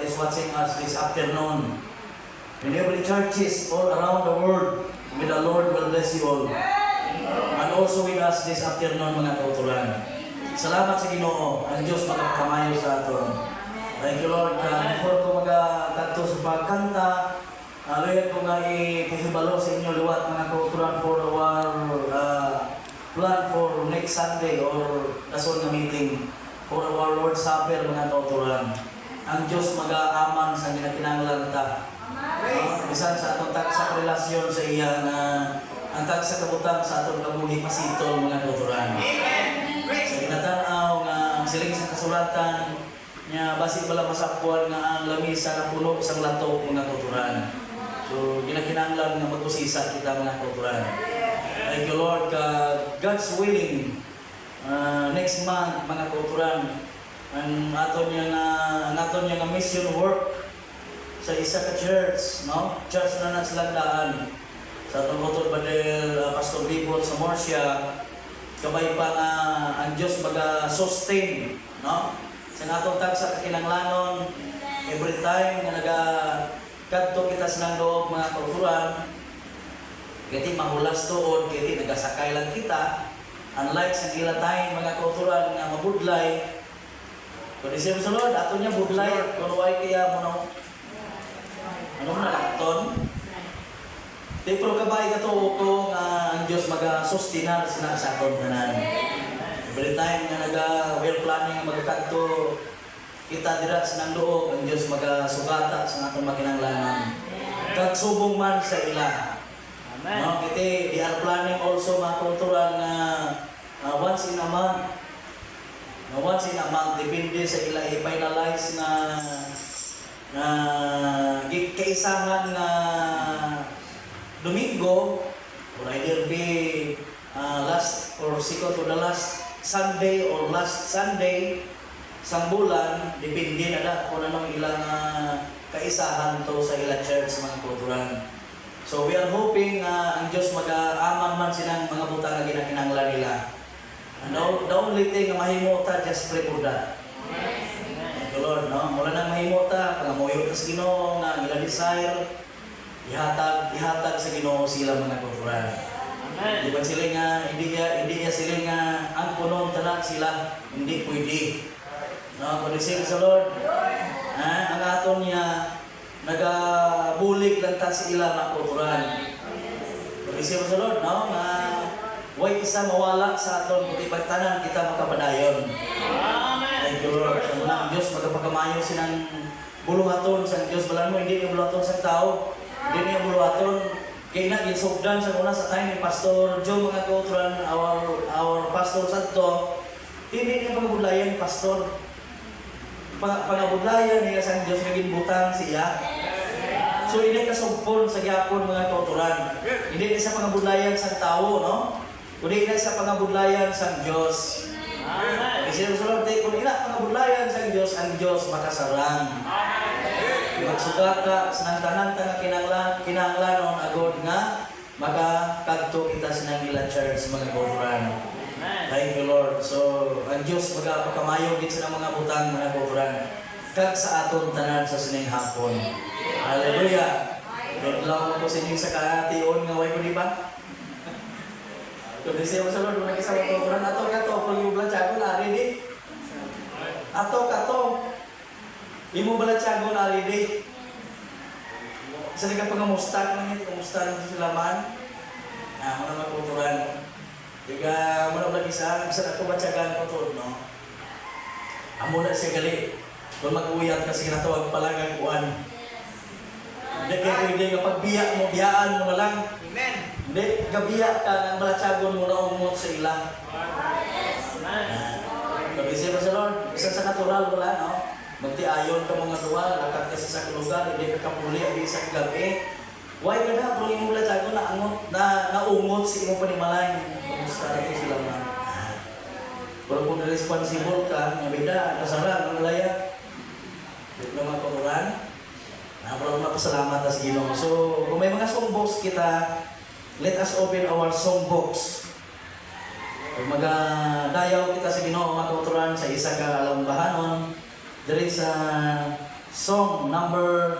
is watching us this afternoon. In every churches all around the world, may the Lord will bless you all. And also with us this afternoon, mga kautulan. Salamat sa Ginoo, ang Diyos magkakamayo sa aton. Thank you, Lord. Before ko magkanto sa pagkanta, Lord, ko nga ipahibalo sa inyo liwat, mga kautulan, for our plan for next Sunday or dason na meeting for our Lord's Supper, mga kautulan. Ang Diyos mag-aaman sa ginakinanglan ta. Bisan sa atong tagsa relasyon sa iya na ang tagsa kabutang sa atong kabuhi masitol, mga kautulan. Sa ginatanaw nga ang siling sa kasulatan niya basi pala masakwan nga ang lamisa na puno isang lato, mga kautulan. So ginakinanglan nga magusisa kita, mga kautulan. Thank you, Lord. God's willing, next month, mga kautulan, ang aton nga mission work sa isa ka church, no? Church na silang daan. Sa atong utod Brother Pastor Bibol sa Morsia, kabay pa nga ang Diyos mag-sustain, no? Sa atong tagsa kakinanglanon, every time nga kadto kita sa loob, mga kautulan, kaya mahulas tuod, kaya nagasakay lang kita. Unlike sa ila time, mga kautulan nga mabudlay, kung isip sa Lord, ato niya budlay, kung why kaya mo na, ano na lakton? Pero kabay ka to ko nga ang Diyos mag-sustinar sila sa aton tanan. Every time nga we're planning magkadto kita dira sa nang loob, ang Diyos mag-sugata sa atong makinanglanon. Kagsubong man sa ila. Amen. No, kita we are planning also mga kultural na once in a month. Once in a month, depende sa ila i-finalize na kaisahan na Domingo, or either be last or second to the last Sunday or last Sunday sang bulan, depende na kung anong ilang kaisahan to sa ila church, mga kulturan. So we are hoping ang Diyos mag-aaman man silang mga butang na ginakinanglan nila. And the only thing na mahimo ta, just pray for that. Thank you, Lord, no? Mula nang mahimo ta, pangamuyo ta sa Ginoo nga ila desire, ihatag sa Ginoo sila, mga kulturan. Amen. Di ba sila nga hindi niya sila nga ang punon tanan sila, hindi pwede. No, kung isip sa Lord, ang aton niya nagabulig lang ta sa ila, mga kulturan. Kung isip sa Lord, no, way isa mawala sa aton kundi pagtanan kita makapadayon. Amen. Thank you, Lord. Sa mga Diyos magpagamayo sinang buluhaton sa Diyos. Balan mo, hindi niya buluhaton sa tao. Hindi niya buluhaton. Kaya na, gisugdan sa una sa time ni Pastor Joe, mga kautran, our Pastor Santo. Hindi niya pangabudlayan, Pastor. Pangabudlayan niya sa Diyos, naging butang siya. So, hindi kasugpon sa gyapon, mga kauturan. Hindi niya sa pangabudlayan sa tao, no? Kundi ina sa pangabudlayan sa Diyos. Kasi sa Lord, kung ina pangabudlayan sa Diyos, ang Diyos makasarang. Magsugata sa tanan nga kinanglanon agod nga makakadto kita sa nangila church, mga kauturan. Thank you, Lord. So, ang Diyos magpakamayo din sa mga butang, mga kauturan. Kag sa aton tanan sa sining hapon. Hallelujah. Naglaw ko sa inyo sa kaation nga way ko, di ba? Kung siya mo sa Lord, mga isang kauturan, ato kung yung blatsago na rin eh. Ato. Imo blatsago na rin eh. Isa ka pangamusta lang yun, kamusta lang sila man. Mga mga kauturan. Kaya muna ba isa na ito batsagan ko to, no? Amo na siya gali. Kung mag-uwiyat kasi natawag pala ng kuwan. Hindi kaya pwede nga pagbiyak mo, biyaan mo na lang. Amen. Hindi, gabiyak ka ng balatsagon mo na umot sa ilang. Pag-isip mo sa Lord, isa sa natural wala, no? Magtiayon ka mga duwa, lakat ka sa lugar, hindi ka kapuli, hindi sa gabi. Why ka na, pero yung balatsagon na umot sa imong panimalay. Kamusta na sila man. Pero kung responsible ka, nga bida, kasarang, ang laya. Dito naman kauturan. Pero mapasalamat sa Ginoo. So, kung may mga songbooks kita, let us open our songbooks. Kung magadayaw kita sa Ginoo, mga kauturan, sa isa ka alambahanon, there is Song number